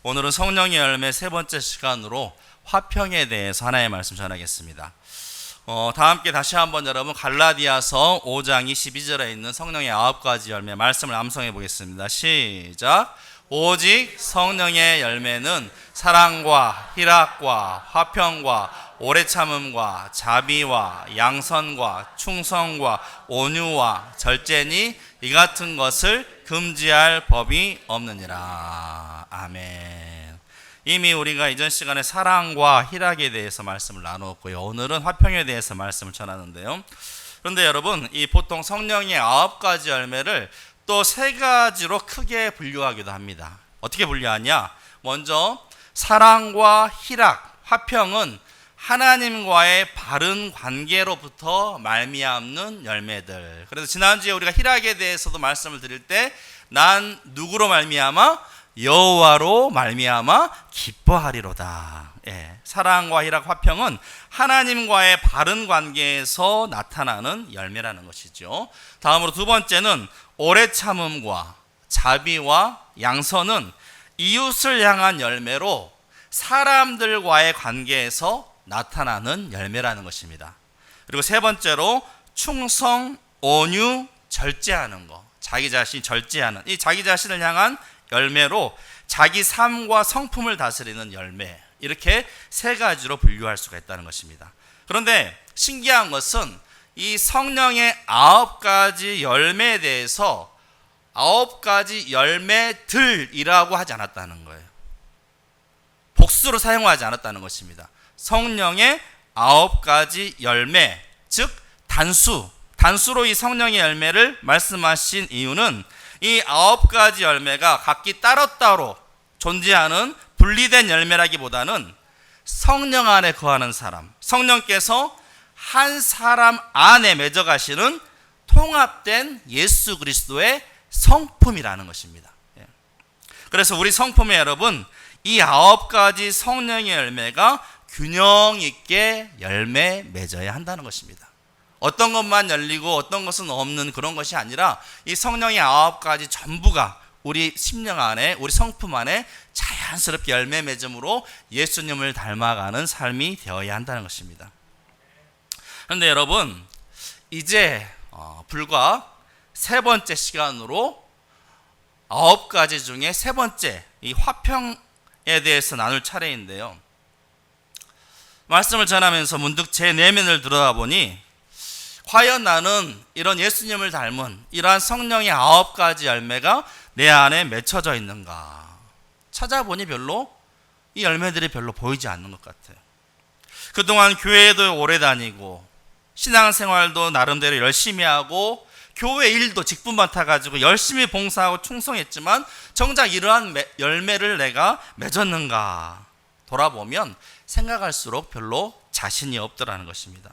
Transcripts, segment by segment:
오늘은 성령의 열매 세 번째 시간으로 화평에 대해서 하나의 말씀 전하겠습니다. 다 함께 다시 한번 여러분 갈라디아서 5장 22절에 있는 성령의 9가지 열매 말씀을 암송해 보겠습니다. 시작. 오직 성령의 열매는 사랑과 희락과 화평과 오래 참음과 자비와 양선과 충성과 온유와 절제니 이 같은 것을 금지할 법이 없느니라. 아멘. 이미 우리가 이전 시간에 사랑과 희락에 대해서 말씀을 나누었고요. 오늘은 화평에 대해서 말씀을 전하는데요. 그런데 여러분, 이 보통 성령의 9가지 열매를 또 3가지로 크게 분류하기도 합니다. 어떻게 분류하냐? 먼저 사랑과 희락, 화평은 하나님과의 바른 관계로부터 말미암는 열매들. 그래서 지난주에 우리가 희락에 대해서도 말씀을 드릴 때 난 누구로 말미암아? 여호와로 말미암아 기뻐하리로다. 사랑과 희락, 화평은 하나님과의 바른 관계에서 나타나는 열매라는 것이죠. 다음으로 두 번째는 오래 참음과 자비와 양선은 이웃을 향한 열매로 사람들과의 관계에서 나타나는 열매라는 것입니다. 그리고 세 번째로 충성, 온유, 절제하는 것. 자기 자신 절제하는, 이 자기 자신을 향한 열매로 자기 삶과 성품을 다스리는 열매, 이렇게 3가지로 분류할 수가 있다는 것입니다. 그런데 신기한 것은 이 성령의 9가지 열매에 대해서 9가지 열매들이라고 하지 않았다는 거예요. 복수로 사용하지 않았다는 것입니다. 성령의 9가지 열매, 즉 단수로 이 성령의 열매를 말씀하신 이유는 이 9가지 열매가 각기 따로따로 존재하는 분리된 열매라기보다는 성령 안에 거하는 사람, 성령께서 한 사람 안에 맺어 가시는 통합된 예수 그리스도의 성품이라는 것입니다. 그래서 우리 성품에 여러분, 이 9가지 성령의 열매가 균형 있게 열매 맺어야 한다는 것입니다. 어떤 것만 열리고 어떤 것은 없는 그런 것이 아니라 이 성령의 9가지 전부가 우리 심령 안에, 우리 성품 안에 자연스럽게 열매 맺음으로 예수님을 닮아가는 삶이 되어야 한다는 것입니다. 그런데 여러분, 이제 불과 3번째 시간으로 9가지 중에 3번째 이 화평에 대해서 나눌 차례인데요. 말씀을 전하면서 문득 제 내면을 들여다보니 과연 나는 이런 예수님을 닮은 이러한 성령의 9가지 열매가 내 안에 맺혀져 있는가? 찾아보니 이 열매들이 별로 보이지 않는 것 같아요. 그동안 교회도 오래 다니고 신앙생활도 나름대로 열심히 하고 교회 일도 직분 맡아가지고 열심히 봉사하고 충성했지만 정작 이러한 열매를 내가 맺었는가? 돌아보면 생각할수록 별로 자신이 없더라는 것입니다.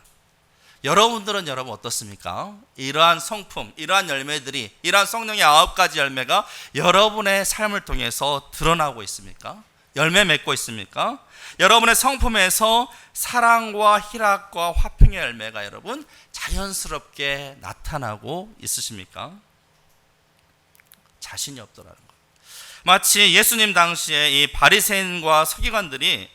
여러분들은 어떻습니까? 이러한 성품, 이러한 열매들이, 이러한 성령의 9가지 열매가 여러분의 삶을 통해서 드러나고 있습니까? 열매 맺고 있습니까? 여러분의 성품에서 사랑과 희락과 화평의 열매가 여러분 자연스럽게 나타나고 있으십니까? 자신이 없더라는 거예요. 마치 예수님 당시에 이 바리새인과 서기관들이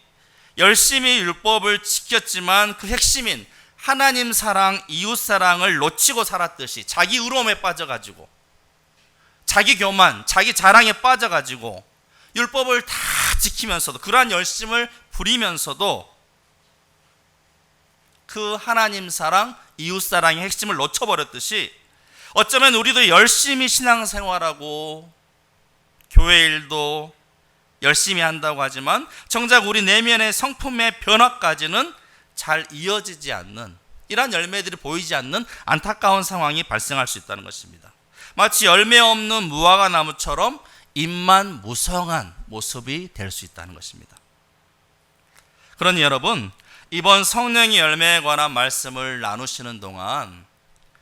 열심히 율법을 지켰지만 그 핵심인 하나님 사랑, 이웃 사랑을 놓치고 살았듯이 자기 의로움에 빠져가지고 자기 교만, 자기 자랑에 빠져가지고 율법을 다 지키면서도 그러한 열심을 부리면서도 그 하나님 사랑, 이웃 사랑의 핵심을 놓쳐버렸듯이 어쩌면 우리도 열심히 신앙생활하고 교회 일도 열심히 한다고 하지만 정작 우리 내면의 성품의 변화까지는 잘 이어지지 않는, 이러한 열매들이 보이지 않는 안타까운 상황이 발생할 수 있다는 것입니다. 마치 열매 없는 무화과 나무처럼 잎만 무성한 모습이 될 수 있다는 것입니다. 그러니 여러분, 이번 성령의 열매에 관한 말씀을 나누시는 동안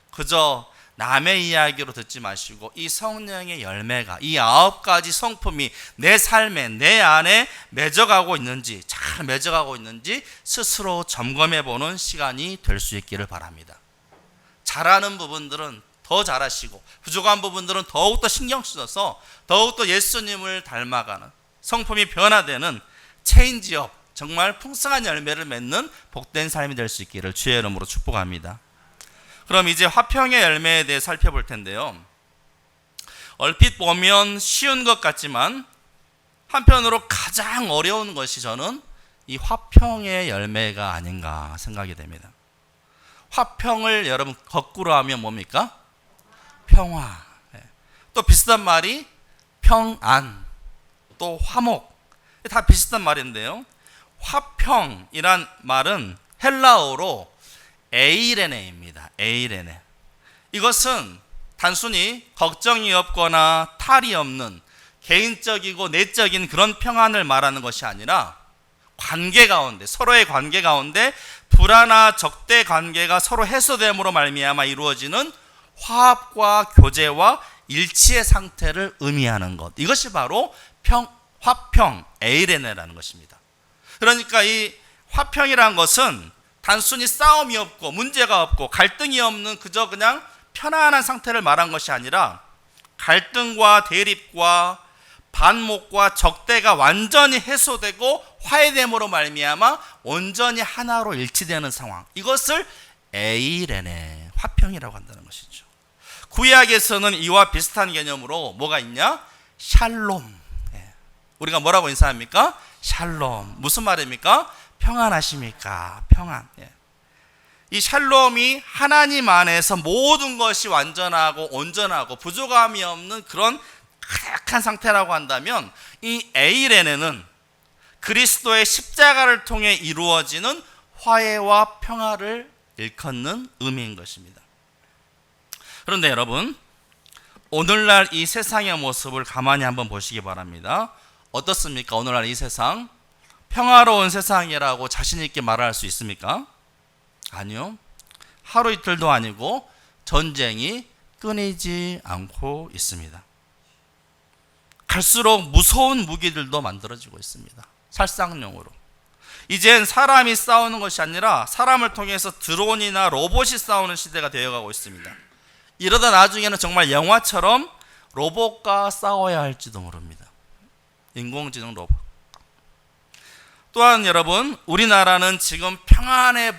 그저 남의 이야기로 듣지 마시고 이 성령의 열매가, 이 9가지 성품이 내 삶에, 내 안에 맺어가고 있는지, 잘 맺어가고 있는지 스스로 점검해보는 시간이 될 수 있기를 바랍니다. 잘하는 부분들은 더 잘하시고 부족한 부분들은 더욱더 신경 써서 더욱더 예수님을 닮아가는 성품이 변화되는 체인지업, 정말 풍성한 열매를 맺는 복된 삶이 될 수 있기를 주의 이름으로 축복합니다. 그럼 이제 화평의 열매에 대해 살펴볼 텐데요. 얼핏 보면 쉬운 것 같지만 한편으로 가장 어려운 것이 저는 이 화평의 열매가 아닌가 생각이 됩니다. 화평을 여러분 거꾸로 하면 뭡니까? 평화. 또 비슷한 말이 평안, 또 화목. 다 비슷한 말인데요. 화평이란 말은 헬라어로 에이레네입니다. 에이레네. 이것은 단순히 걱정이 없거나 탈이 없는 개인적이고 내적인 그런 평안을 말하는 것이 아니라 관계 가운데, 서로의 관계 가운데 불화나 적대 관계가 서로 해소됨으로 말미암아 이루어지는 화합과 교제와 일치의 상태를 의미하는 것. 이것이 바로 화평, 에이레네라는 것입니다. 그러니까 이 화평이라는 것은 단순히 싸움이 없고 문제가 없고 갈등이 없는 그저 그냥 편안한 상태를 말한 것이 아니라 갈등과 대립과 반목과 적대가 완전히 해소되고 화해됨으로 말미암아 온전히 하나로 일치되는 상황. 이것을 에이레네, 화평이라고 한다는 것이죠. 구약에서는 이와 비슷한 개념으로 뭐가 있냐? 샬롬. 우리가 뭐라고 인사합니까? 샬롬. 무슨 말입니까? 평안하십니까? 평안. 이 샬롬이 하나님 안에서 모든 것이 완전하고 온전하고 부족함이 없는 그런 가득한 상태라고 한다면, 이 에이레네는 그리스도의 십자가를 통해 이루어지는 화해와 평화를 일컫는 의미인 것입니다. 그런데 여러분, 오늘날 이 세상의 모습을 가만히 한번 보시기 바랍니다. 어떻습니까? 오늘날 이 세상, 평화로운 세상이라고 자신 있게 말할 수 있습니까? 아니요. 하루 이틀도 아니고 전쟁이 끊이지 않고 있습니다. 갈수록 무서운 무기들도 만들어지고 있습니다. 살상용으로. 이젠 사람이 싸우는 것이 아니라 사람을 통해서 드론이나 로봇이 싸우는 시대가 되어가고 있습니다. 이러다 나중에는 정말 영화처럼 로봇과 싸워야 할지도 모릅니다. 인공지능 로봇. 또한 여러분, 우리나라는 지금 평안해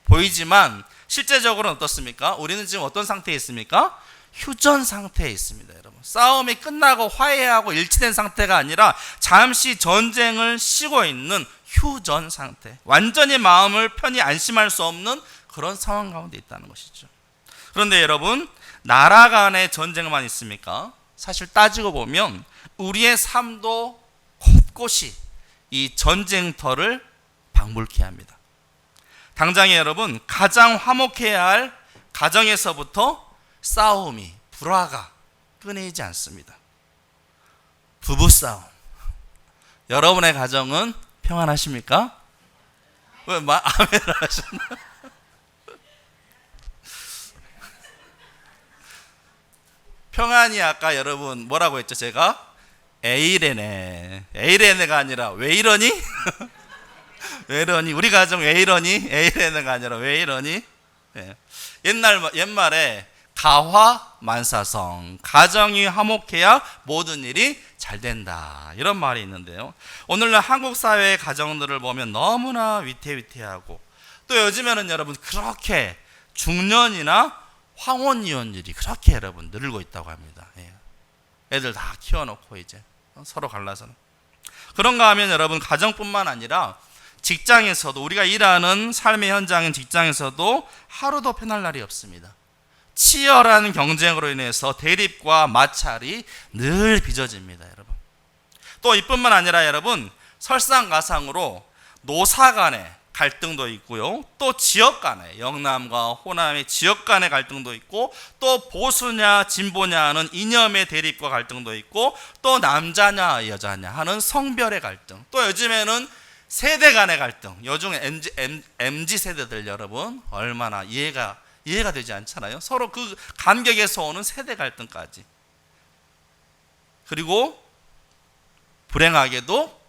보이지만 실제적으로는 어떻습니까? 우리는 지금 어떤 상태에 있습니까? 휴전 상태에 있습니다. 여러분, 싸움이 끝나고 화해하고 일치된 상태가 아니라 잠시 전쟁을 쉬고 있는 휴전 상태, 완전히 마음을 편히 안심할 수 없는 그런 상황 가운데 있다는 것이죠. 그런데 여러분, 나라 간의 전쟁만 있습니까? 사실 따지고 보면 우리의 삶도 곳곳이 이 전쟁터를 방불케 합니다. 당장에 여러분, 가장 화목해야 할 가정에서부터 싸움이, 불화가 끊이지 않습니다. 부부싸움. 여러분의 가정은 평안하십니까? 왜 아멘을 하셨나? 평안이 아까 여러분 뭐라고 했죠? 제가 에이레네. 에이레네가 아니라 왜 이러니? 왜 이러니? 우리 가정 왜 이러니? 에이레네가 아니라 왜 이러니? 옛말에 가화만사성, 가정이 화목해야 모든 일이 잘 된다, 이런 말이 있는데요. 오늘날 한국 사회의 가정들을 보면 너무나 위태위태하고, 또 요즘에는 여러분 그렇게 중년이나 황혼 이혼율이 그렇게 여러분 늘고 있다고 합니다. 애들 다 키워놓고 이제 서로 갈라서는. 그런가 하면 여러분, 가정뿐만 아니라 직장에서도, 우리가 일하는 삶의 현장인 직장에서도 하루도 편할 날이 없습니다. 치열한 경쟁으로 인해서 대립과 마찰이 늘 빚어집니다, 여러분. 또 이뿐만 아니라 여러분, 설상가상으로 노사 간의 갈등도 있고요, 또 지역 간의, 영남과 호남의 지역 간의 갈등도 있고, 또 보수냐 진보냐 하는 이념의 대립과 갈등도 있고, 또 남자냐 여자냐 하는 성별의 갈등, 또 요즘에는 세대 간의 갈등. 요즘 MZ 세대들 여러분 얼마나 이해가 되지 않잖아요. 서로 그 간격에서 오는 세대 갈등까지. 그리고 불행하게도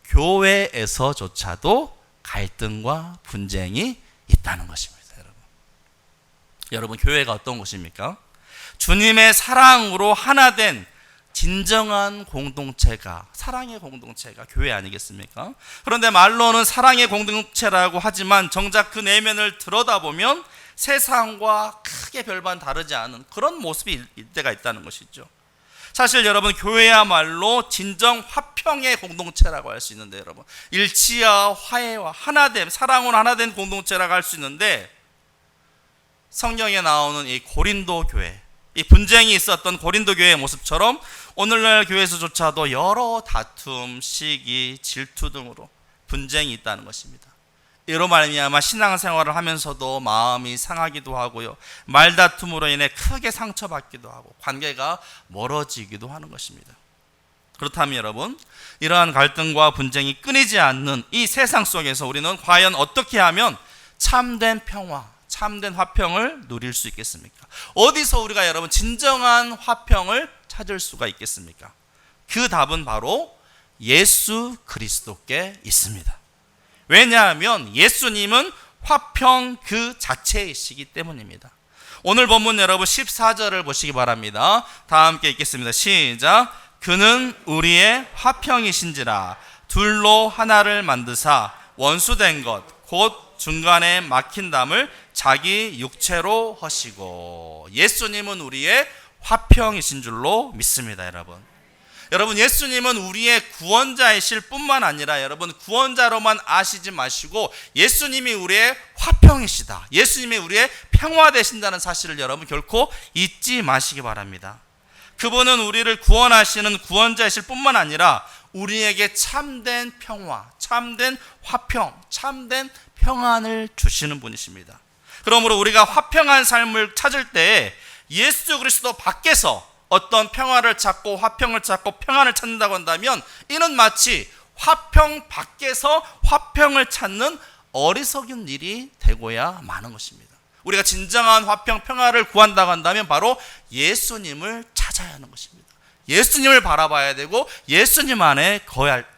교회에서조차도 갈등과 분쟁이 있다는 것입니다. 여러분 교회가 어떤 곳입니까? 주님의 사랑으로 하나 된 진정한 공동체가, 사랑의 공동체가 교회 아니겠습니까? 그런데 말로는 사랑의 공동체라고 하지만 정작 그 내면을 들여다보면 세상과 크게 별반 다르지 않은 그런 모습이 일 때가 있다는 것이죠. 사실 여러분, 교회야말로 진정 화평의 공동체라고 할 수 있는데, 여러분, 일치와 화해와 하나됨, 사랑으로 하나된 공동체라고 할 수 있는데, 성경에 나오는 이 고린도 교회, 이 분쟁이 있었던 고린도 교회의 모습처럼 오늘날 교회에서조차도 여러 다툼, 시기, 질투 등으로 분쟁이 있다는 것입니다. 이로 말미암아 신앙생활을 하면서도 마음이 상하기도 하고요, 말다툼으로 인해 크게 상처받기도 하고 관계가 멀어지기도 하는 것입니다. 그렇다면 여러분, 이러한 갈등과 분쟁이 끊이지 않는 이 세상 속에서 우리는 과연 어떻게 하면 참된 평화, 참된 화평을 누릴 수 있겠습니까? 어디서 우리가 여러분 진정한 화평을 찾을 수가 있겠습니까? 그 답은 바로 예수 그리스도께 있습니다. 왜냐하면 예수님은 화평 그 자체이시기 때문입니다. 오늘 본문 여러분 14절을 보시기 바랍니다. 다 함께 읽겠습니다. 시작. 그는 우리의 화평이신지라 둘로 하나를 만드사 원수된 것 곧 중간에 막힌 담을 자기 육체로 하시고. 예수님은 우리의 화평이신 줄로 믿습니다. 여러분, 예수님은 우리의 구원자이실 뿐만 아니라 여러분, 구원자로만 아시지 마시고 예수님이 우리의 화평이시다, 예수님이 우리의 평화 되신다는 사실을 여러분 결코 잊지 마시기 바랍니다. 그분은 우리를 구원하시는 구원자이실 뿐만 아니라 우리에게 참된 평화, 참된 화평, 참된 평안을 주시는 분이십니다. 그러므로 우리가 화평한 삶을 찾을 때 예수 그리스도 밖에서 어떤 평화를 찾고 화평을 찾고 평안을 찾는다고 한다면 이는 마치 화평 밖에서 화평을 찾는 어리석은 일이 되고야 마는 것입니다. 우리가 진정한 화평, 평화를 구한다고 한다면 바로 예수님을 찾아야 하는 것입니다. 예수님을 바라봐야 되고 예수님 안에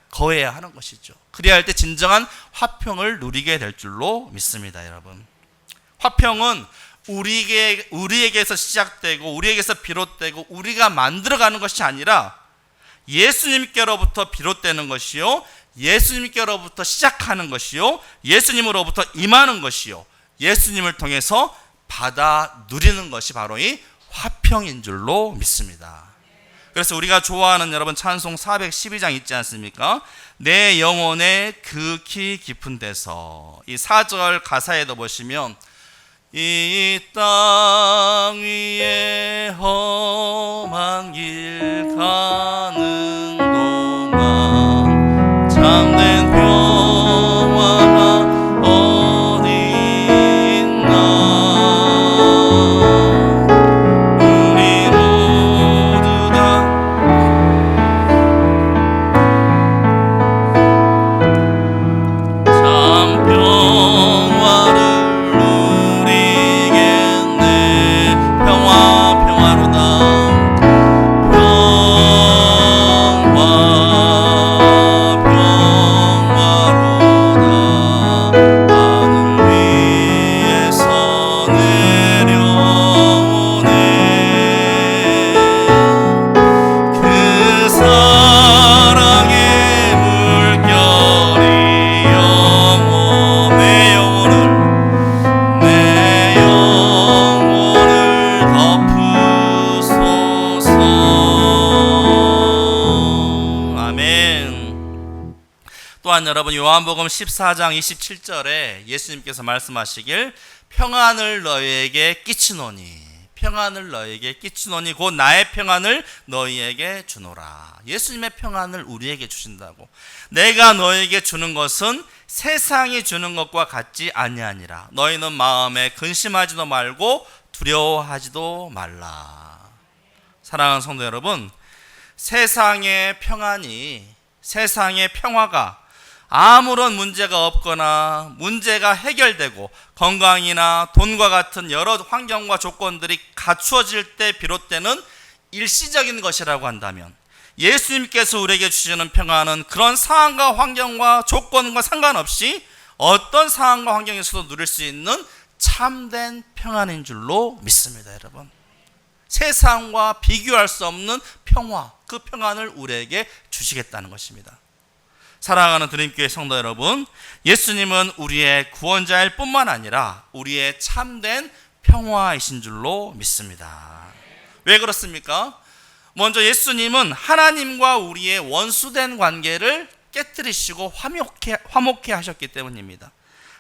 거해야 하는 것이죠. 그래야 할 때 진정한 화평을 누리게 될 줄로 믿습니다. 여러분, 화평은 우리에게서 시작되고 우리에게서 비롯되고 우리가 만들어가는 것이 아니라 예수님께로부터 비롯되는 것이요, 예수님께로부터 시작하는 것이요, 예수님으로부터 임하는 것이요, 예수님을 통해서 받아 누리는 것이 바로 이 화평인 줄로 믿습니다. 그래서 우리가 좋아하는 여러분 찬송 412장 있지 않습니까? 내 영혼의 극히 깊은 데서, 이 4절 가사에도 보시면 이 땅 위에 험한 길 가는 동안 참된 평화가 어디 있나. 우리 모두 다 참 평화를 여러분, 요한복음 14장 27절에 예수님께서 말씀하시길 평안을 너희에게 끼치노니, 평안을 너희에게 끼치노니 곧 나의 평안을 너희에게 주노라. 예수님의 평안을 우리에게 주신다고. 내가 너희에게 주는 것은 세상이 주는 것과 같지 아니하니라. 너희는 마음에 근심하지도 말고 두려워하지도 말라. 사랑하는 성도 여러분, 세상의 평안이, 세상의 평화가 아무런 문제가 없거나 문제가 해결되고 건강이나 돈과 같은 여러 환경과 조건들이 갖추어질 때 비롯되는 일시적인 것이라고 한다면, 예수님께서 우리에게 주시는 평안은 그런 상황과 환경과 조건과 상관없이 어떤 상황과 환경에서도 누릴 수 있는 참된 평안인 줄로 믿습니다. 여러분, 세상과 비교할 수 없는 평화, 그 평안을 우리에게 주시겠다는 것입니다. 사랑하는 드림교회 성도 여러분, 예수님은 우리의 구원자일 뿐만 아니라 우리의 참된 평화이신 줄로 믿습니다. 왜 그렇습니까? 먼저 예수님은 하나님과 우리의 원수된 관계를 깨뜨리시고 화목해 하셨기 때문입니다.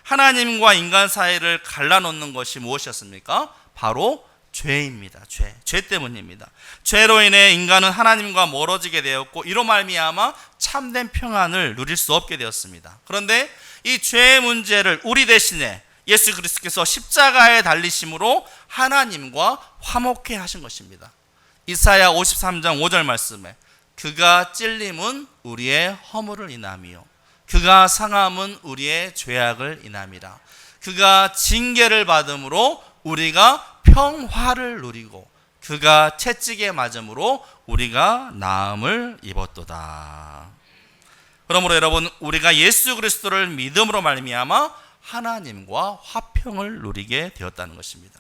하나님과 인간 사이를 갈라놓는 것이 무엇이었습니까? 바로 죄입니다. 죄 때문입니다. 죄로 인해 인간은 하나님과 멀어지게 되었고 이로 말미암아 참된 평안을 누릴 수 없게 되었습니다. 그런데 이 죄의 문제를 우리 대신에 예수 그리스도께서 십자가에 달리심으로 하나님과 화목해 하신 것입니다. 이사야 53장 5절 말씀에 그가 찔림은 우리의 허물을 인함이요 그가 상함은 우리의 죄악을 인함이라. 그가 징계를 받음으로 우리가 평화를 누리고 그가 채찍에 맞음으로 우리가 나음을 입었도다. 그러므로 여러분, 우리가 예수 그리스도를 믿음으로 말미암아 하나님과 화평을 누리게 되었다는 것입니다.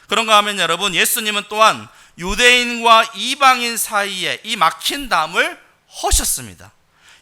그런가 하면 여러분, 예수님은 또한 유대인과 이방인 사이에 이 막힌 담을 허셨습니다.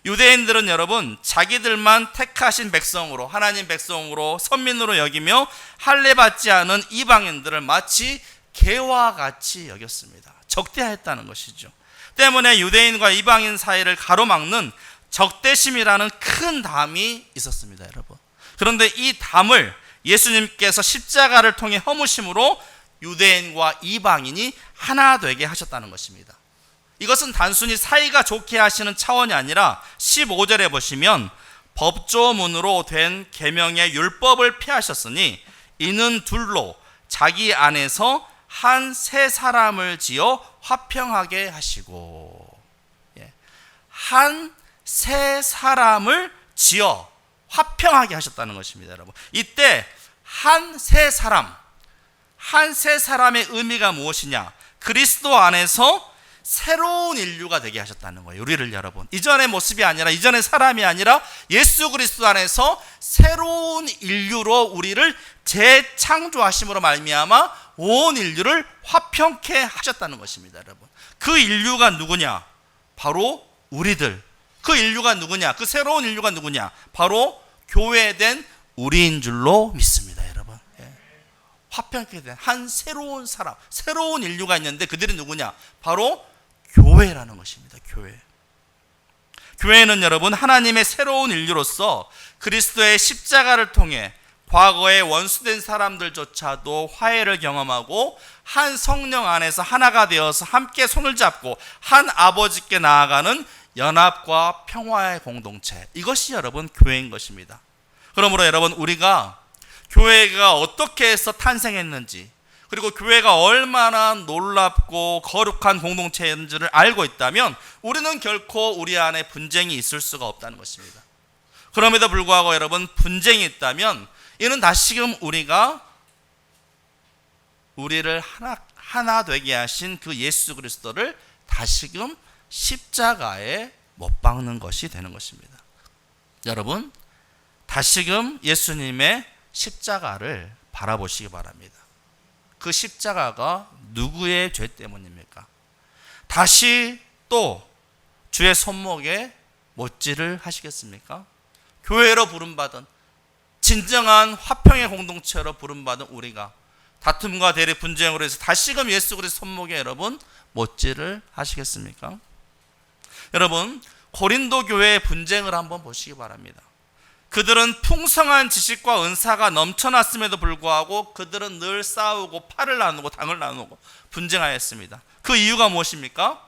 유대인들은 여러분, 자기들만 택하신 백성으로, 하나님 백성으로, 선민으로 여기며 할례받지 않은 이방인들을 마치 개와 같이 여겼습니다. 적대하였다는 것이죠. 때문에 유대인과 이방인 사이를 가로막는 적대심이라는 큰 담이 있었습니다, 여러분. 그런데 이 담을 예수님께서 십자가를 통해 허무심으로 유대인과 이방인이 하나 되게 하셨다는 것입니다. 이것은 단순히 사이가 좋게 하시는 차원이 아니라 15절에 보시면 법조문으로 된 계명의 율법을 폐하셨으니 이는 둘로 자기 안에서 한 세 사람을 지어 화평하게 하시고, 한 세 사람을 지어 화평하게 하셨다는 것입니다, 여러분. 이때 한 세 사람의 의미가 무엇이냐? 그리스도 안에서 새로운 인류가 되게 하셨다는 거예요. 우리를 여러분, 이전의 모습이 아니라, 이전의 사람이 아니라 예수 그리스도 안에서 새로운 인류로 우리를 재창조하심으로 말미암아 온 인류를 화평케 하셨다는 것입니다, 여러분. 그 인류가 누구냐? 바로 우리들. 그 인류가 누구냐? 그 새로운 인류가 누구냐? 바로 교회된 우리인 줄로 믿습니다, 여러분. 화평케 된 한 새로운 사람, 새로운 인류가 있는데 그들이 누구냐? 바로 교회라는 것입니다. 교회는 여러분, 하나님의 새로운 인류로서 그리스도의 십자가를 통해 과거의 원수된 사람들조차도 화해를 경험하고 한 성령 안에서 하나가 되어서 함께 손을 잡고 한 아버지께 나아가는 연합과 평화의 공동체, 이것이 여러분 교회인 것입니다. 그러므로 여러분, 우리가 교회가 어떻게 해서 탄생했는지, 그리고 교회가 얼마나 놀랍고 거룩한 공동체인지를 알고 있다면 우리는 결코 우리 안에 분쟁이 있을 수가 없다는 것입니다. 그럼에도 불구하고 여러분, 분쟁이 있다면 이는 다시금 우리를 하나 되게 하신 그 예수 그리스도를 다시금 십자가에 못 박는 것이 되는 것입니다. 여러분, 다시금 예수님의 십자가를 바라보시기 바랍니다. 그 십자가가 누구의 죄 때문입니까? 다시 또 주의 손목에 못질을 하시겠습니까? 교회로 부름받은, 진정한 화평의 공동체로 부름받은 우리가 다툼과 대립 분쟁으로 해서 다시금 예수 그리스도 손목에 여러분 못질을 하시겠습니까? 여러분, 고린도 교회의 분쟁을 한번 보시기 바랍니다. 그들은 풍성한 지식과 은사가 넘쳐났음에도 불구하고 그들은 늘 싸우고 팔을 나누고 당을 나누고 분쟁하였습니다. 그 이유가 무엇입니까?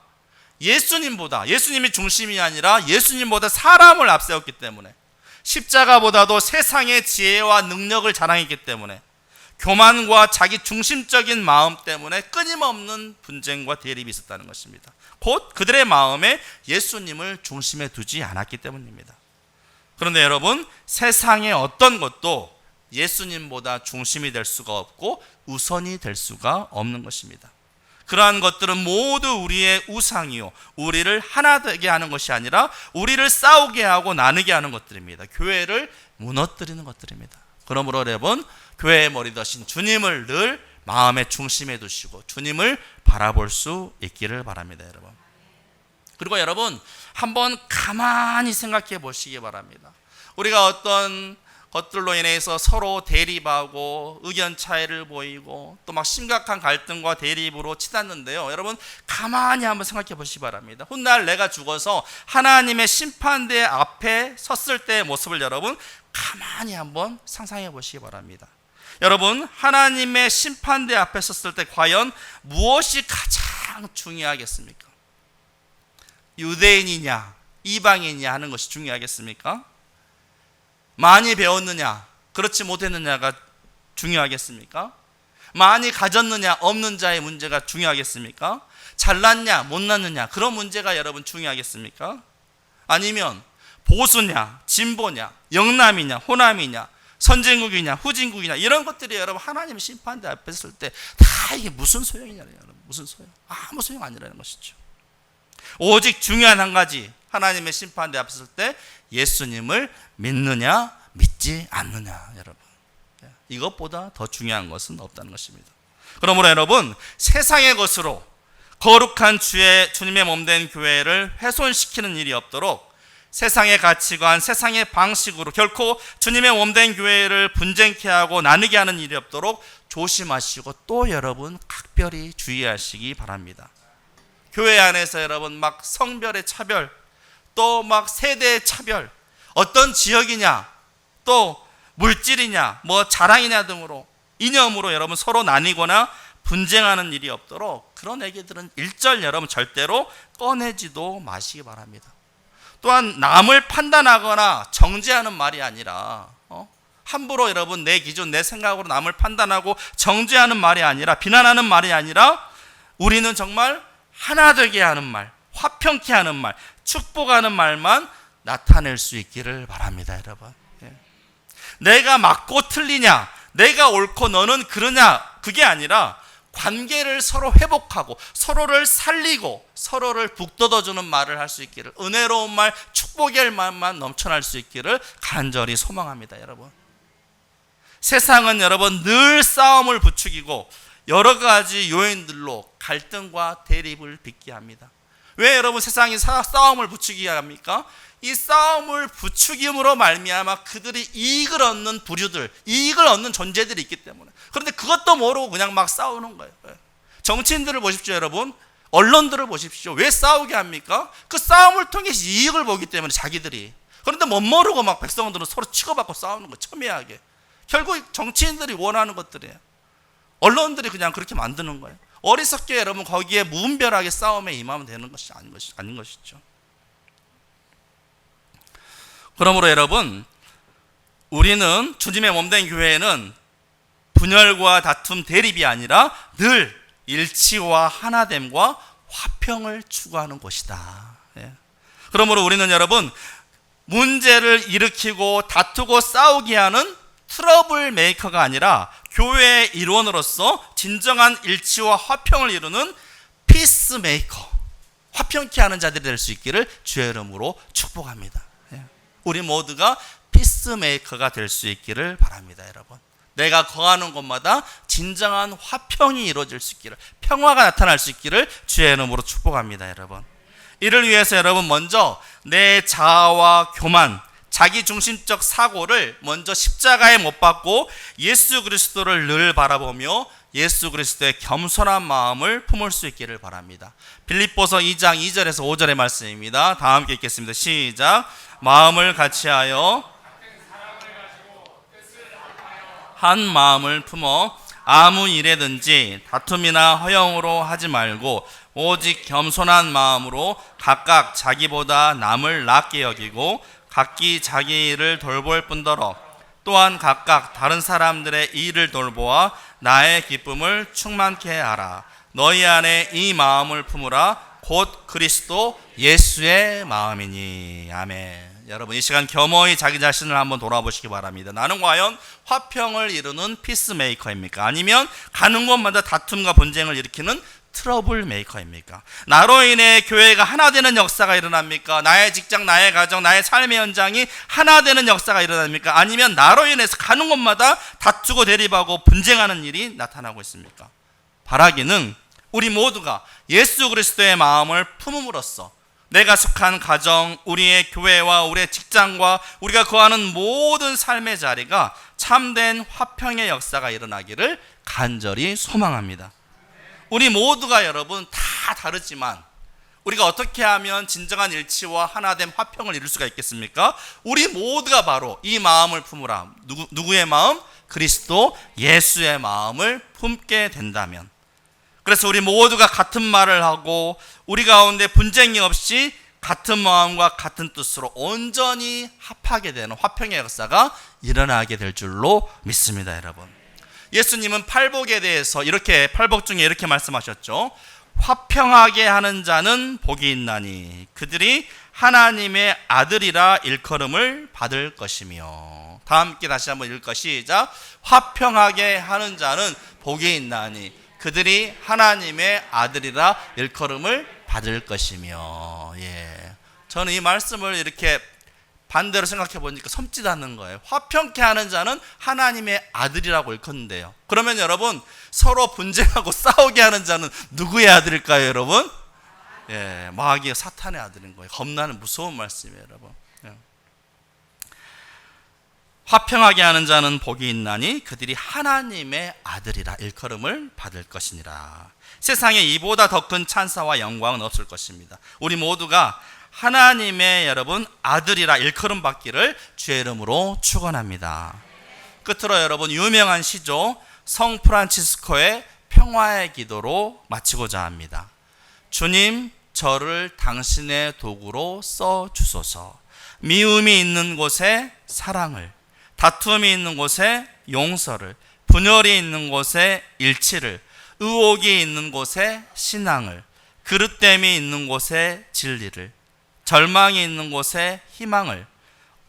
예수님이 중심이 아니라 예수님보다 사람을 앞세웠기 때문에, 십자가보다도 세상의 지혜와 능력을 자랑했기 때문에, 교만과 자기 중심적인 마음 때문에 끊임없는 분쟁과 대립이 있었다는 것입니다. 곧 그들의 마음에 예수님을 중심에 두지 않았기 때문입니다. 그런데 여러분, 세상의 어떤 것도 예수님보다 중심이 될 수가 없고 우선이 될 수가 없는 것입니다. 그러한 것들은 모두 우리의 우상이요, 우리를 하나 되게 하는 것이 아니라 우리를 싸우게 하고 나누게 하는 것들입니다. 교회를 무너뜨리는 것들입니다. 그러므로 여러분, 교회의 머리 되신 주님을 늘 마음의 중심에 두시고 주님을 바라볼 수 있기를 바랍니다, 여러분. 그리고 여러분 한번 가만히 생각해 보시기 바랍니다. 우리가 어떤 것들로 인해서 서로 대립하고 의견 차이를 보이고 또 막 심각한 갈등과 대립으로 치닫는데요. 여러분 가만히 한번 생각해 보시기 바랍니다. 훗날 내가 죽어서 하나님의 심판대 앞에 섰을 때의 모습을 여러분 가만히 한번 상상해 보시기 바랍니다. 여러분 하나님의 심판대 앞에 섰을 때 과연 무엇이 가장 중요하겠습니까? 유대인이냐 이방인이냐 하는 것이 중요하겠습니까? 많이 배웠느냐 그렇지 못했느냐가 중요하겠습니까? 많이 가졌느냐 없는 자의 문제가 중요하겠습니까? 잘났냐 못났느냐 그런 문제가 여러분 중요하겠습니까? 아니면 보수냐 진보냐 영남이냐 호남이냐 선진국이냐 후진국이냐 이런 것들이 여러분 하나님의 심판대 앞에 섰을 때 다 이게 무슨 소용이냐는 여러분 무슨 소용? 아무 소용 아니라는 것이죠. 오직 중요한 한 가지 하나님의 심판대 앞에 섰을 때 예수님을 믿느냐 믿지 않느냐 여러분 이것보다 더 중요한 것은 없다는 것입니다. 그러므로 여러분 세상의 것으로 거룩한 주님의 몸된 교회를 훼손시키는 일이 없도록 세상의 가치관, 세상의 방식으로 결코 주님의 몸된 교회를 분쟁케 하고 나누게 하는 일이 없도록 조심하시고 또 여러분 각별히 주의하시기 바랍니다. 교회 안에서 여러분 막 성별의 차별 또 막 세대의 차별 어떤 지역이냐 또 물질이냐 뭐 자랑이냐 등으로 이념으로 여러분 서로 나뉘거나 분쟁하는 일이 없도록 그런 얘기들은 일절 여러분 절대로 꺼내지도 마시기 바랍니다. 또한 남을 판단하거나 정죄하는 말이 아니라 함부로 여러분 내 기준 내 생각으로 남을 판단하고 정죄하는 말이 아니라 비난하는 말이 아니라 우리는 정말 하나 되게 하는 말 화평케 하는 말 축복하는 말만 나타낼 수 있기를 바랍니다. 여러분 내가 맞고 틀리냐 내가 옳고 너는 그러냐 그게 아니라 관계를 서로 회복하고 서로를 살리고 서로를 북돋아주는 말을 할 수 있기를 은혜로운 말 축복의 말만 넘쳐날 수 있기를 간절히 소망합니다. 여러분 세상은 여러분 늘 싸움을 부추기고 여러 가지 요인들로 갈등과 대립을 빚게 합니다. 왜 여러분 세상이 싸움을 부추기게 합니까? 이 싸움을 부추김으로 말미암아 그들이 이익을 얻는 부류들, 이익을 얻는 존재들이 있기 때문에. 그런데 그것도 모르고 그냥 막 싸우는 거예요. 정치인들을 보십시오, 여러분. 언론들을 보십시오. 왜 싸우게 합니까? 그 싸움을 통해서 이익을 보기 때문에 자기들이. 그런데 못 모르고 막 백성들은 서로 치고받고 싸우는 거예요. 첨예하게. 결국 정치인들이 원하는 것들이에요. 언론들이 그냥 그렇게 만드는 거예요. 어리석게 여러분 거기에 무분별하게 싸움에 임하면 되는 것이 아닌 것이죠. 그러므로 여러분 우리는 주님의 몸된 교회는 분열과 다툼 대립이 아니라 늘 일치와 하나됨과 화평을 추구하는 곳이다. 그러므로 우리는 여러분 문제를 일으키고 다투고 싸우게 하는 트러블 메이커가 아니라 교회의 일원으로서 진정한 일치와 화평을 이루는 피스 메이커, 화평케 하는 자들이 될 수 있기를 주의 이름으로 축복합니다. 우리 모두가 피스 메이커가 될 수 있기를 바랍니다. 여러분 내가 거하는 곳마다 진정한 화평이 이루어질 수 있기를 평화가 나타날 수 있기를 주의 이름으로 축복합니다. 여러분 이를 위해서 여러분 먼저 내 자아와 교만 자기중심적 사고를 먼저 십자가에 못 박고 예수 그리스도를 늘 바라보며 예수 그리스도의 겸손한 마음을 품을 수 있기를 바랍니다. 빌립보서 2장 2절에서 5절의 말씀입니다. 다 함께 읽겠습니다. 시작. 마음을 같이하여 한 마음을 품어 아무 일에든지 다툼이나 허영으로 하지 말고 오직 겸손한 마음으로 각각 자기보다 남을 낮게 여기고 각기 자기 일을 돌볼 뿐더러 또한 각각 다른 사람들의 일을 돌보아 나의 기쁨을 충만케 하라. 너희 안에 이 마음을 품으라. 곧 그리스도 예수의 마음이니. 아멘. 여러분 이 시간 겸허히 자기 자신을 한번 돌아보시기 바랍니다. 나는 과연 화평을 이루는 피스메이커입니까? 아니면 가는 곳마다 다툼과 분쟁을 일으키는 트러블 메이커입니까? 나로 인해 교회가 하나 되는 역사가 일어납니까? 나의 직장, 나의 가정, 나의 삶의 현장이 하나 되는 역사가 일어납니까? 아니면 나로 인해서 가는 곳마다 다투고 대립하고 분쟁하는 일이 나타나고 있습니까? 바라기는 우리 모두가 예수 그리스도의 마음을 품음으로써 내가 속한 가정, 우리의 교회와 우리의 직장과 우리가 거하는 모든 삶의 자리가 참된 화평의 역사가 일어나기를 간절히 소망합니다. 우리 모두가 여러분 다 다르지만 우리가 어떻게 하면 진정한 일치와 하나됨 화평을 이룰 수가 있겠습니까? 우리 모두가 바로 이 마음을 품으라. 누구의 마음? 그리스도 예수의 마음을 품게 된다면, 그래서 우리 모두가 같은 말을 하고 우리 가운데 분쟁이 없이 같은 마음과 같은 뜻으로 온전히 합하게 되는 화평의 역사가 일어나게 될 줄로 믿습니다. 여러분, 예수님은 팔복에 대해서 팔복 중에 이렇게 말씀하셨죠. 화평하게 하는 자는 복이 있나니 그들이 하나님의 아들이라 일컬음을 받을 것이며. 다 함께 다시 한번 읽을까? 시작. 화평하게 하는 자는 복이 있나니 그들이 하나님의 아들이라 일컬음을 받을 것이며. 저는 이 말씀을 이렇게 반대로 생각해 보니까 섬지도 않는 거예요. 화평케 하는 자는 하나님의 아들이라고 일컫는데요. 그러면 여러분, 서로 분쟁하고 싸우게 하는 자는 누구의 아들일까요, 여러분? 마귀의 사탄의 아들인 거예요. 겁나는 무서운 말씀이에요, 여러분. 화평하게 하는 자는 복이 있나니 그들이 하나님의 아들이라 일컬음을 받을 것이니라. 세상에 이보다 더 큰 찬사와 영광은 없을 것입니다. 우리 모두가 하나님의 여러분 아들이라 일컬음 받기를 주의 이름으로 축원합니다. 끝으로 여러분, 유명한 시조 성 프란치스코의 평화의 기도로 마치고자 합니다. 주님, 저를 당신의 도구로 써 주소서. 미움이 있는 곳에 사랑을, 다툼이 있는 곳에 용서를, 분열이 있는 곳에 일치를, 의혹이 있는 곳에 신앙을, 그릇됨이 있는 곳에 진리를, 절망이 있는 곳에 희망을,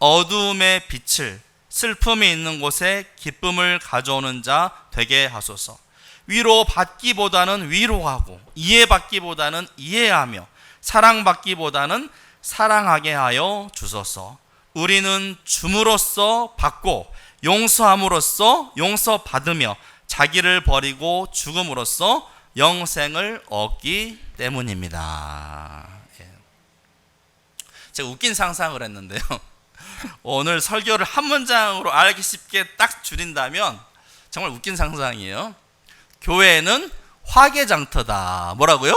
어두움의 빛을, 슬픔이 있는 곳에 기쁨을 가져오는 자 되게 하소서. 위로받기보다는 위로하고, 이해받기보다는 이해하며, 사랑받기보다는 사랑하게 하여 주소서. 우리는 줌으로써 받고 용서함으로써 용서받으며 자기를 버리고 죽음으로써 영생을 얻기 때문입니다. 제가 웃긴 상상을 했는데요. 오늘 설교를 한 문장으로 알기 쉽게 딱 줄인다면 정말 웃긴 상상이에요. 교회는 화개장터다. 뭐라고요?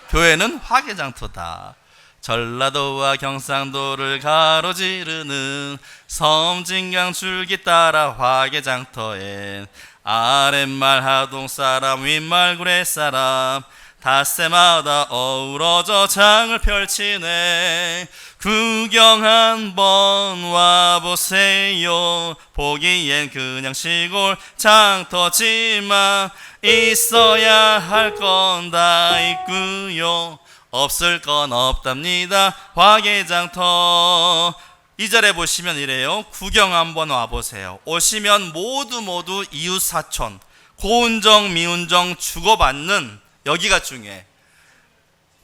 교회는 화개장터다. 전라도와 경상도를 가로지르는 섬진강 줄기 따라 화개장터엔 아랫말 하동사람 윗말 구례사람 닷새마다 어우러져 장을 펼치네. 구경 한번 와보세요. 보기엔 그냥 시골 장터지만 있어야 할 건 다 있고요. 없을 건 없답니다. 화개장터. 2절에 보시면 이래요. 구경 한번 와보세요. 오시면 모두 이웃사촌, 고운정 미운정 주고받는, 여기가 중요해.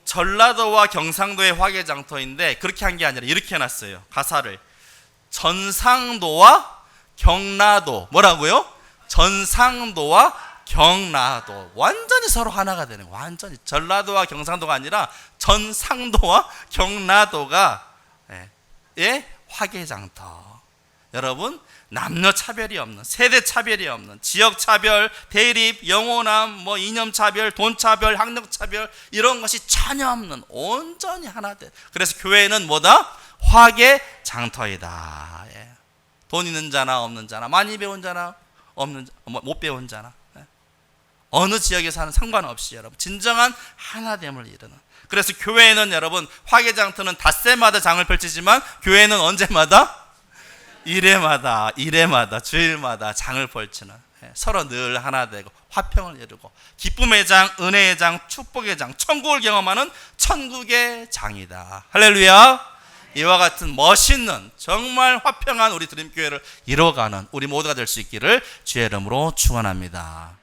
전라도와 경상도의 화개장터인데 그렇게 한 게 아니라 이렇게 해놨어요. 가사를. 전상도와 경라도. 뭐라고요? 전상도와 경라도. 완전히 서로 하나가 되는 거예요. 완전히. 전라도와 경상도가 아니라 전상도와 경라도가 화개장터. 여러분, 남녀 차별이 없는, 세대 차별이 없는, 지역 차별, 대립, 영혼함, 이념 차별, 돈 차별, 학력 차별, 이런 것이 전혀 없는 온전히 하나 돼. 그래서 교회는 뭐다? 화개장터이다. 돈 있는 자나 없는 자나, 많이 배운 자나 없는 못 배운 자나, 어느 지역에 사는 상관없이 여러분 진정한 하나됨을 이루는. 그래서 교회는 여러분, 화개장터는 닷새마다 장을 펼치지만 교회는 언제마다? 일회마다 주일마다 장을 펼치는, 서로 늘 하나 되고 화평을 이루고 기쁨의 장, 은혜의 장, 축복의 장, 천국을 경험하는 천국의 장이다. 할렐루야. 이와 같은 멋있는 정말 화평한 우리 드림교회를 이뤄가는 우리 모두가 될 수 있기를 주의 이름으로 축원합니다.